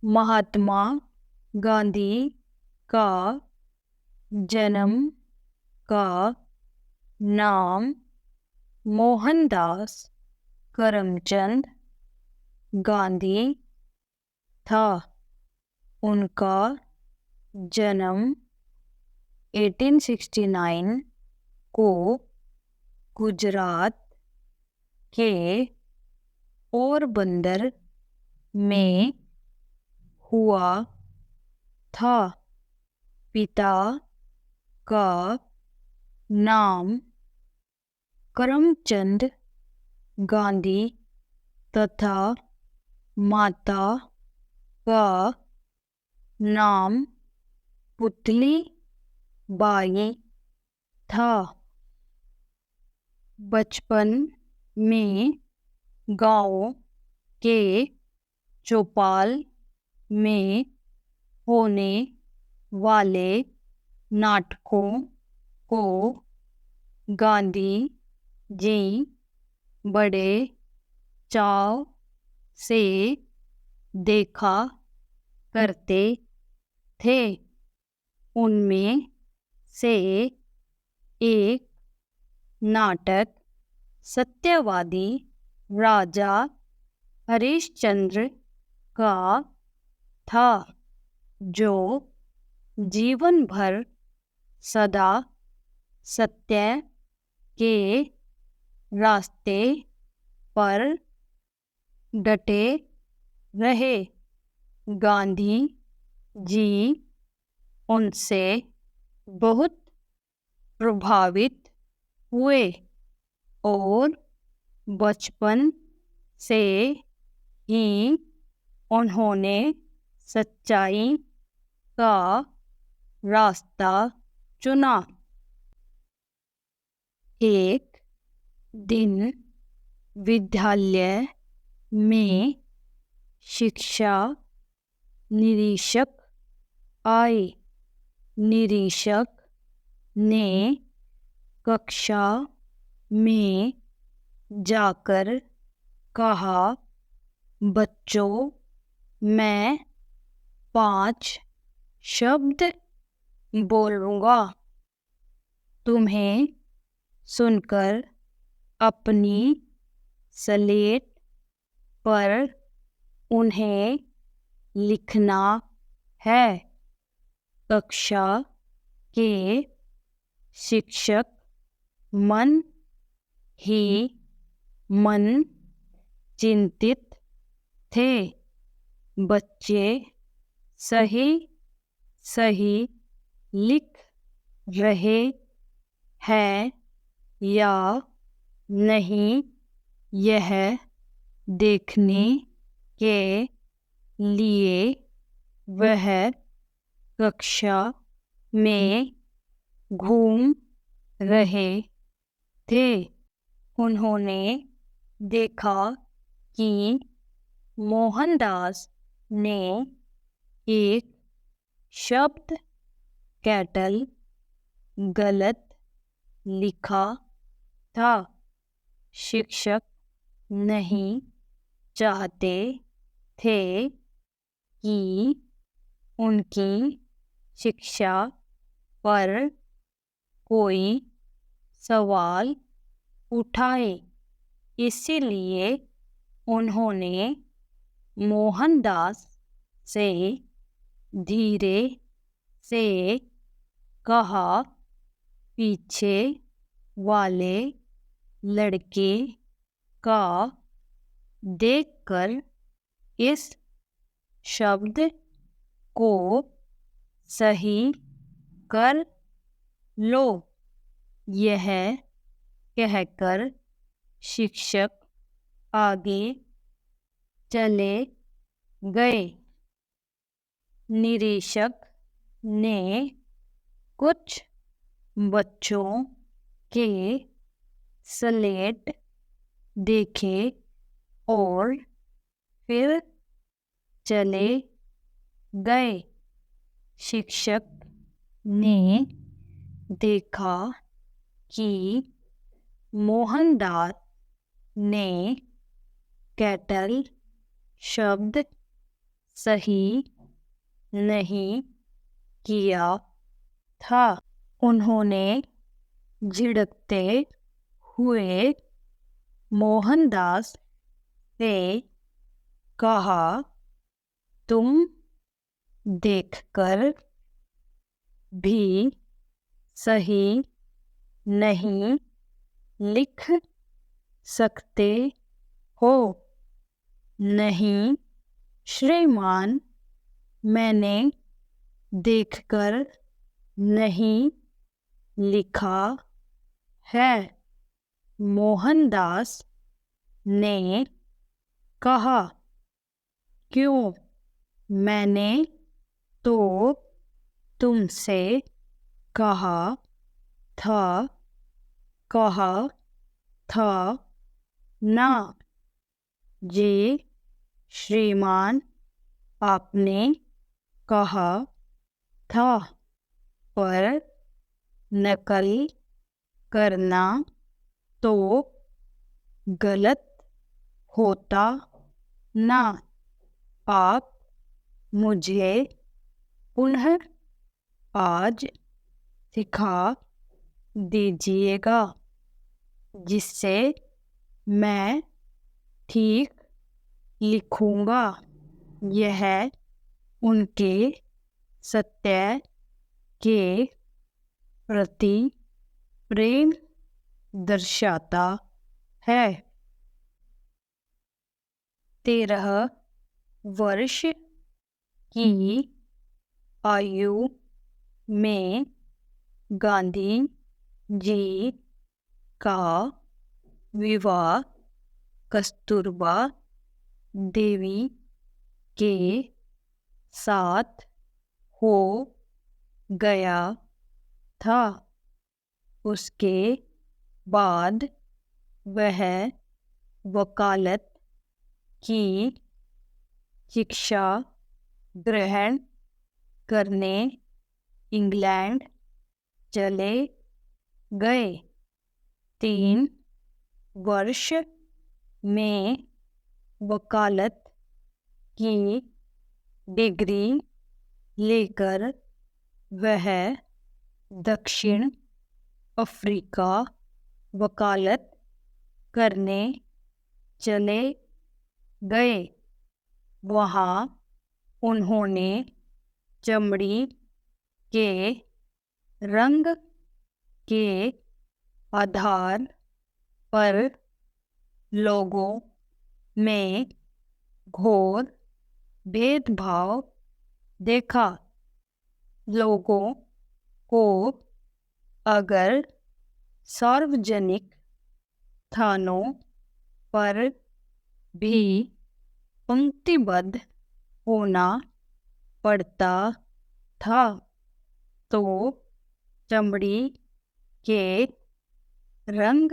महात्मा गांधी का जन्म का नाम मोहनदास करमचंद गांधी था। उनका जन्म 1869 को गुजरात के पोरबंदर में हुआ था। पिता का नाम करमचंद गांधी तथा माता का नाम पुतली बाई था। बचपन में गांव के चौपाल में होने वाले नाटकों को गांधी जी बड़े चाव से देखा करते थे। उनमें से एक नाटक सत्यवादी राजा हरिश्चंद्र का था, जो जीवन भर सदा सत्य के रास्ते पर डटे रहे। गांधी जी उनसे बहुत प्रभावित हुए और बचपन से ही उन्होंने सच्चाई का रास्ता चुना। एक दिन विद्यालय में शिक्षा निरीक्षक आए। निरीक्षक ने कक्षा में जाकर कहा, बच्चों, मैं 5 शब्द बोलूँगा। तुम्हें सुनकर अपनी स्लेट पर उन्हें लिखना है। कक्षा के शिक्षक मन ही मन चिंतित थे। बच्चे सही सही लिख रहे हैं या नहीं, यह देखने के लिए वह कक्षा में घूम रहे थे। उन्होंने देखा कि मोहनदास ने एक शब्द कैटल गलत लिखा था। शिक्षक नहीं चाहते थे कि उनकी शिक्षा पर कोई सवाल उठाए, इसलिए उन्होंने मोहनदास से धीरे से कहा, पीछे वाले लड़के का देखकर इस शब्द को सही कर लो। यह कहकर शिक्षक आगे चले गए। निरीक्षक ने कुछ बच्चों के स्लेट देखे और फिर चले गए। शिक्षक ने देखा कि मोहनदास ने कैटल शब्द सही नहीं किया था। उन्होंने झिड़कते हुए मोहनदास से कहा, तुम देखकर भी सही नहीं लिख सकते हो? नहीं श्रीमान, मैंने देखकर नहीं लिखा है, मोहनदास ने कहा। क्यों? मैंने तो तुमसे कहा था कहा था ना। जी श्रीमान, आपने कहा था, पर नकल करना तो गलत होता ना। आप मुझे पुनः आज सिखा दीजिएगा, जिससे मैं ठीक लिखूंगा। यह उनके सत्य के प्रति प्रेम दर्शाता है। 13 वर्ष की आयु में गांधी जी का विवाह कस्तूरबा देवी के साथ हो गया था। उसके बाद वह वकालत की शिक्षा ग्रहण करने इंग्लैंड चले गए। 3 वर्ष में वकालत की डिग्री लेकर वह दक्षिण अफ्रीका वकालत करने चले गए। वहाँ उन्होंने चमड़ी के रंग के आधार पर लोगों में घोर भेदभाव देखा। लोगों को अगर सार्वजनिक स्थानों पर भी पंक्तिबद्ध होना पड़ता था, तो चमड़ी के रंग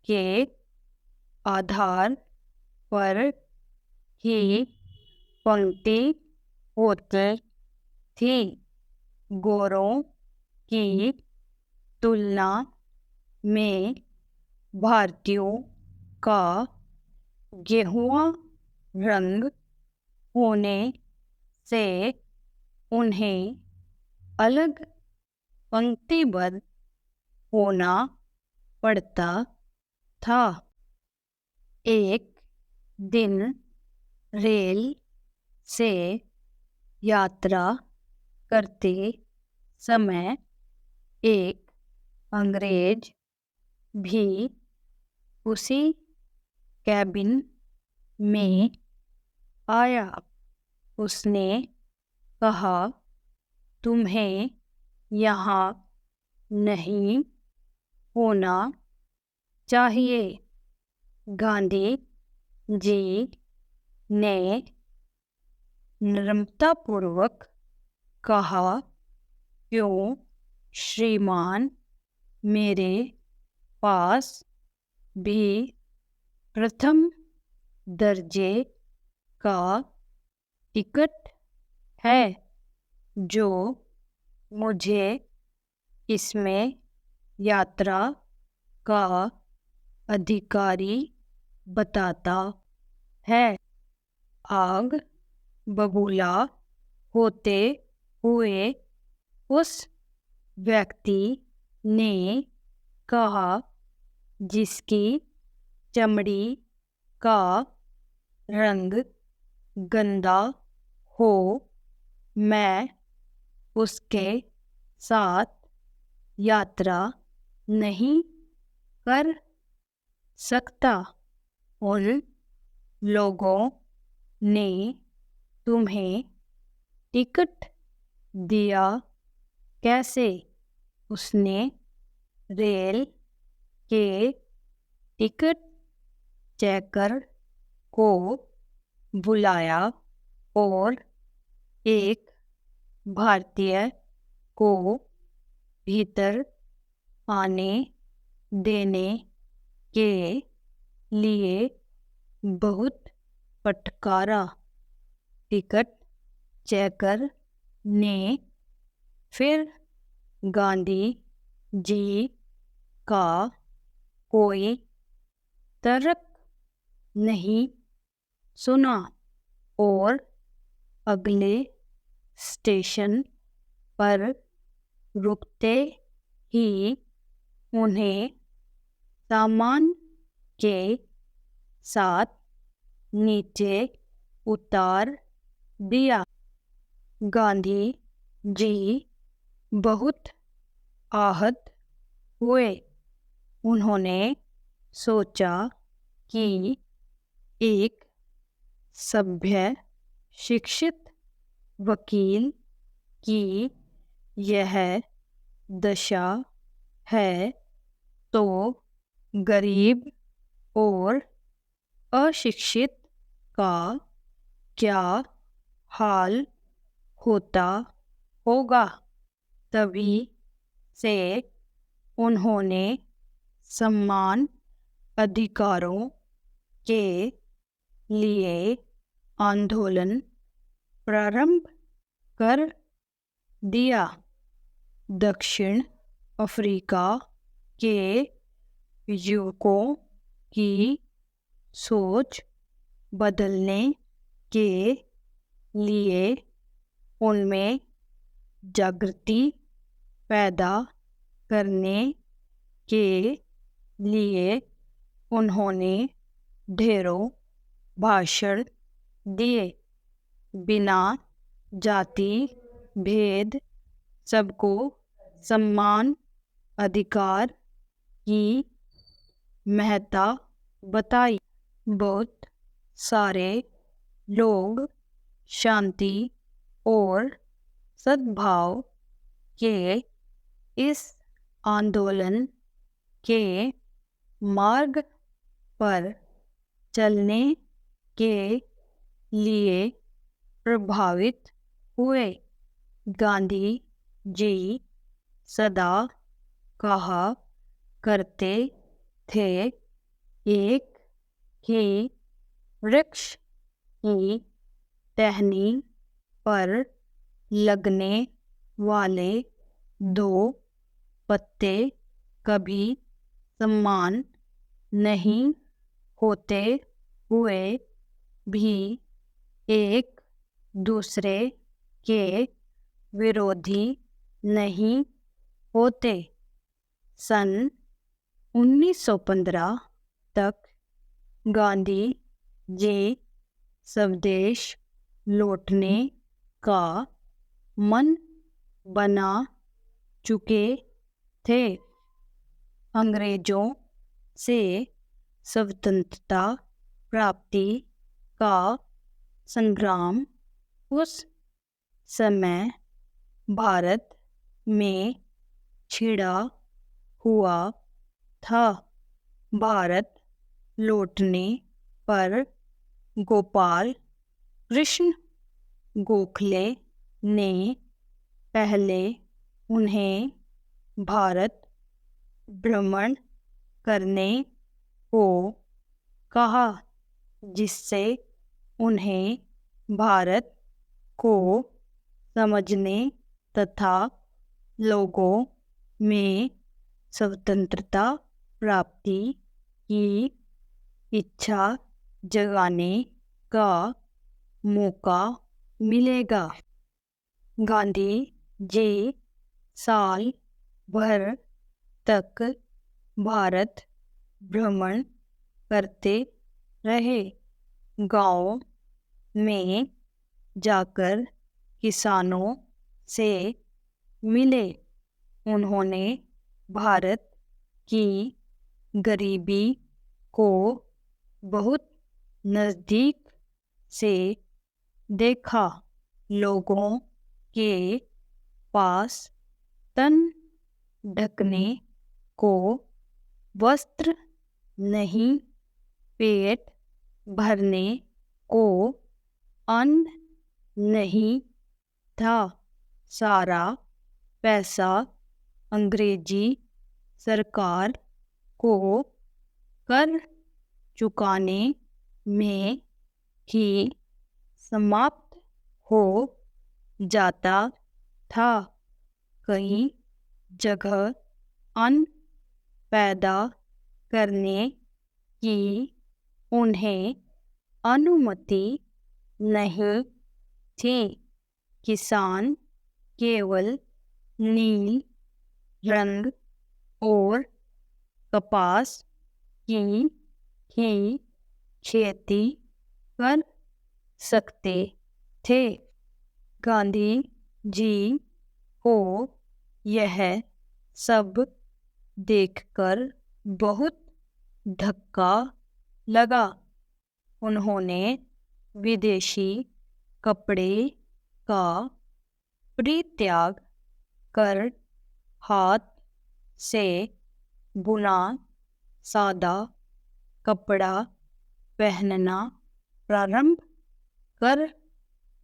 के आधार पर ही पंक्ति होती थी। गोरों की तुलना में भारतीयों का गेहुआ रंग होने से उन्हें अलग पंक्तिबद्ध होना पड़ता था। एक दिन रेल से यात्रा करते समय एक अंग्रेज भी उसी कैबिन में आया। उसने कहा, तुम्हें यहाँ नहीं होना चाहिए। गांधी जी ने नम्रतापूर्वक कहा, क्यों श्रीमान, मेरे पास भी प्रथम दर्जे का टिकट है, जो मुझे इसमें यात्रा का अधिकारी बताता है। आग बबूला होते हुए उस व्यक्ति ने कहा जिसकी चमड़ी का रंग गंदा हो, मैं उसके साथ यात्रा नहीं कर सकता। उन लोगों ने तुम्हें टिकट दिया कैसे? उसने रेल के टिकट चेकर को बुलाया और एक भारतीय को भीतर आने देने के लिए बहुत फटकारा। टिकट चेकर ने फिर गांधी जी का कोई तर्क नहीं सुना और अगले स्टेशन पर रुकते ही उन्हें सामान के साथ नीचे उतार दिया। गांधी जी बहुत आहत हुए। उन्होंने सोचा कि एक सभ्य शिक्षित वकील की यह दशा है तो गरीब और अशिक्षित का क्या हाल होता होगा। तभी से उन्होंने समान अधिकारों के लिए आंदोलन प्रारंभ कर दिया। दक्षिण अफ्रीका के युवकों की सोच बदलने के लिए उनमें जागृति पैदा करने के लिए उन्होंने ढेरों भाषण दिए। बिना जाति भेद सबको समान अधिकार की महत्ता बताई। बहुत सारे लोग शांति और सद्भाव के इस आंदोलन के मार्ग पर चलने के लिए प्रभावित हुए। गांधी जी सदा कहा करते थे, एक ही वृक्ष की टहनी पर लगने वाले दो पत्ते कभी समान नहीं होते हुए भी एक दूसरे के विरोधी नहीं होते। सन 1915 तक गांधी जी स्वदेश लौटने का मन बना चुके थे। अंग्रेजों से स्वतंत्रता प्राप्ति का संग्राम उस समय भारत में छिड़ा हुआ था। भारत लौटने पर गोपाल कृष्ण गोखले ने पहले उन्हें भारत भ्रमण करने को कहा, जिससे उन्हें भारत को समझने तथा लोगों में स्वतंत्रता प्राप्ति की इच्छा जगाने का मौका मिलेगा। गांधी जी साल भर तक भारत भ्रमण करते रहे। गांव में जाकर किसानों से मिले। उन्होंने भारत की गरीबी को बहुत नज़दीक से देखा। लोगों के पास तन ढकने को वस्त्र नहीं, पेट भरने को अन्न नहीं था। सारा पैसा अंग्रेजी सरकार को कर चुकाने में ही समाप्त हो जाता था। कई जगह अन्न पैदा करने की उन्हें अनुमति नहीं थी। किसान केवल नील रंग और कपास की ही खेती कर सकते थे। गांधी जी को यह सब देखकर बहुत धक्का लगा। उन्होंने विदेशी कपड़े का परित्याग कर हाथ से बुना सादा कपड़ा पहनना प्रारंभ कर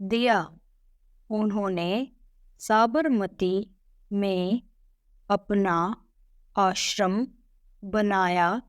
दिया। उन्होंने साबरमती में अपना आश्रम बनाया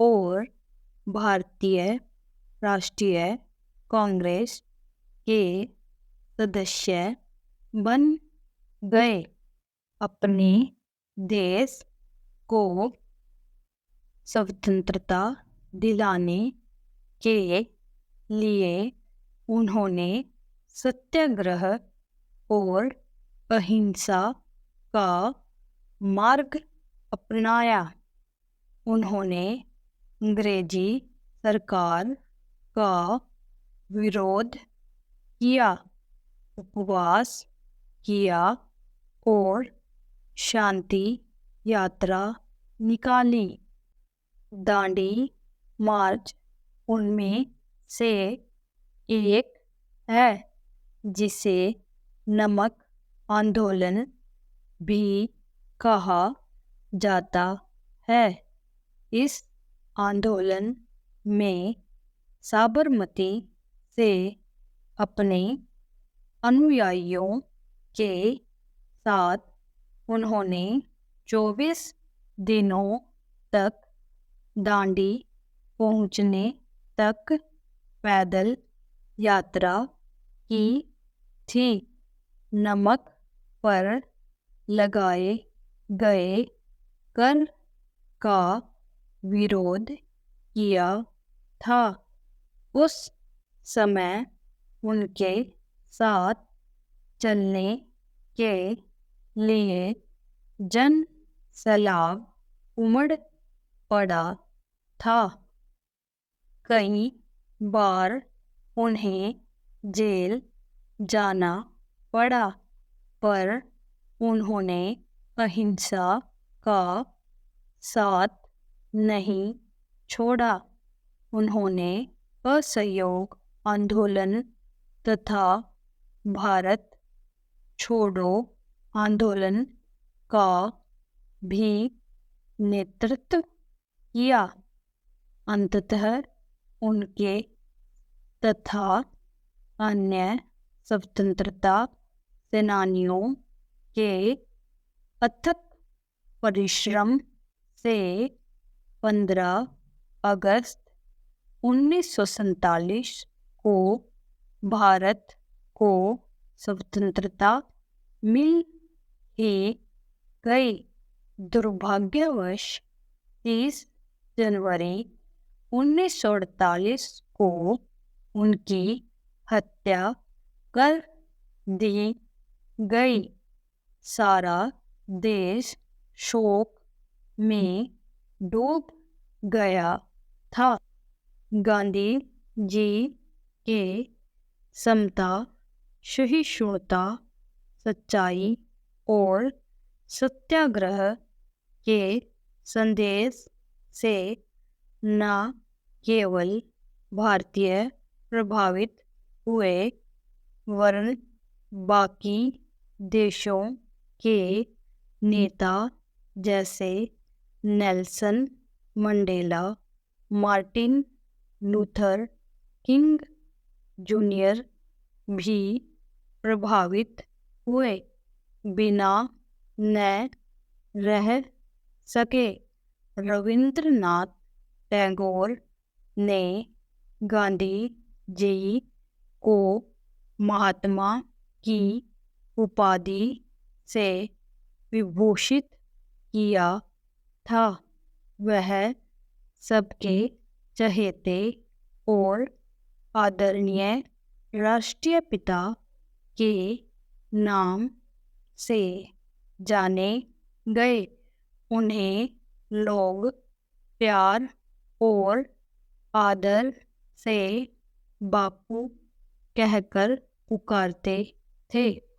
और भारतीय राष्ट्रीय कांग्रेस के सदस्य बन गए। अपने देश को स्वतंत्रता दिलाने के लिए उन्होंने सत्याग्रह और अहिंसा का मार्ग अपनाया। उन्होंने अंग्रेजी सरकार का विरोध किया, उपवास किया और शांति यात्रा निकाली। दांडी मार्च उनमें से एक है, जिसे नमक आंदोलन भी कहा जाता है। इस आंदोलन में साबरमती से अपने अनुयायियों के साथ उन्होंने 24 दिनों तक दांडी पहुंचने तक पैदल यात्रा की थी। नमक पर लगाए गए कर का विरोध किया था। उस समय उनके साथ चलने के लिए जन सैलाब उमड़ पड़ा था। कई बार उन्हें जेल जाना पड़ा, पर उन्होंने अहिंसा का साथ नहीं छोड़ा। उन्होंने असहयोग आंदोलन तथा भारत छोड़ो आंदोलन का भी नेतृत्व किया। अंततः उनके तथा अन्य स्वतंत्रता सेनानियों के अथक परिश्रम से 15 अगस्त 1947 को भारत को स्वतंत्रता मिल ही गई। दुर्भाग्यवश 30 जनवरी 1948 को उनकी हत्या कर दी गई। सारा देश शोक में डूब गया था। गांधी जी के समता, सहिष्णुता, सच्चाई और सत्याग्रह के संदेश से न केवल भारतीय प्रभावित हुए वरन बाकी देशों के नेता जैसे Nelson Mandela, Martin Luther king junior भी प्रभावित हुए, बिना न रह सके। रविंद्रनाथ टैगोर ने गांधी जी को महात्मा की उपाधि से विभूषित किया था। वह सबके चहेते और आदरणीय राष्ट्रीय पिता के नाम से जाने गए। उन्हें लोग प्यार और आदर से बापू कहकर पुकारते थे।